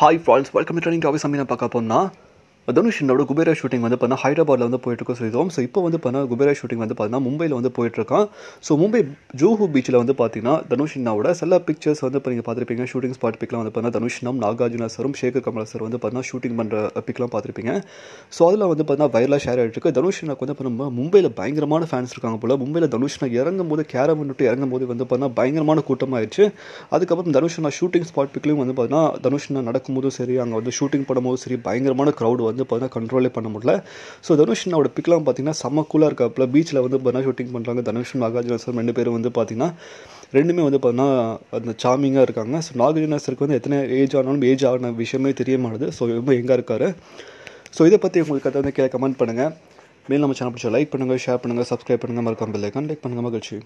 Hi friends, welcome to Training Topics. I'm பார்க்க போனா தனுஷினோட Kubera shooting வந்து பார்த்தா ஹைதராபாத்தில் வந்து போயிட்டுருக்கோம் சொல்லிடுவோம். ஸோ இப்போ வந்து பார்த்தா குபேரா ஷூட்டிங் வந்து பார்த்தீங்கன்னா மும்பையில் வந்து போயிட்டுருக்கான். ஸோ மும்பை ஜூஹூ பீச்சில் வந்து பார்த்தீங்கன்னா தனுஷினாவோட சில பிக்சர்ஸ் வந்து இப்போ நீங்கள் பார்த்துருப்பீங்க. ஷூட்டிங் ஸ்பாட் பிக்லாம் வந்து பார்த்தீங்கன்னா தனுஷினம், நாகார்ஜுனா சாரும், சேகர் கமலா சார் வந்து பார்த்தீங்கன்னா ஷூட்டிங் பண்ணுற பிக்லாம் பார்த்துருப்பீங்க. ஸோ அதில் வந்து பார்த்தீங்கன்னா வைரலாக ஷேர் ஆகிட்டு இருக்கு. தனுஷினாக்கு வந்து பார்த்தீங்கன்னா மும்பையில் பயங்கரமான ஃபேன்ஸ் இருக்காங்க போல். மும்பையில் தனுஷினா இறங்கும் போது கேரவன் விட்டு இறங்கும் போது வந்து பார்த்தீங்கன்னா பயங்கரமான கூட்டமாகிடுச்சு. அதுக்கப்புறம் தனுஷினா ஷூட்டிங் ஸ்பாட் பிக்லையும் வந்து பார்த்தீங்கன்னா தனுஷினா நடக்கும்போதும் சரி, அங்கே வந்து ஷூட்டிங் பண்ணும்போதும் சரி பயங்கரமான க்ரௌட் வந்து பார்த்தீங்கன்னா கண்ட்ரோலே பண்ண முடியல. ஸோ தனுஷினோட பிக்லாம் பார்த்தீங்கன்னா செம்ம கூலாக இருக்காப்புல. பீச்சில் வந்து பார்த்தீங்கன்னா ஷூட்டிங் பண்ணுறாங்க. தனுஷன், நாகார்ஜுனா சார் ரெண்டு பேரும் வந்து பார்த்தீங்கன்னா ரெண்டுமே வந்து பார்த்தீங்கன்னா அந்த சாமிங்காக இருக்காங்க. ஸோ நாகார்ஜுனா சாருக்கு வந்து எத்தனை ஏஜ் ஆனாலும் ஏஜ் ஆன விஷயமே தெரிய மாட்டுது. ஸோ ரொம்ப எங்கே இருக்காரு. ஸோ இதை பற்றி உங்களுக்கு அதை வந்து கீழே கமெண்ட் பண்ணுங்கள். மேலும் நம்ம சேனல் பிடிச்சா லைக் பண்ணுங்கள், ஷேர் பண்ணுங்கள், சப்ஸ்கிரைப் பண்ணுங்கள், மறக்காம பெல் ஐகான் லைக் பண்ணுங்கள். மகிழ்ச்சி.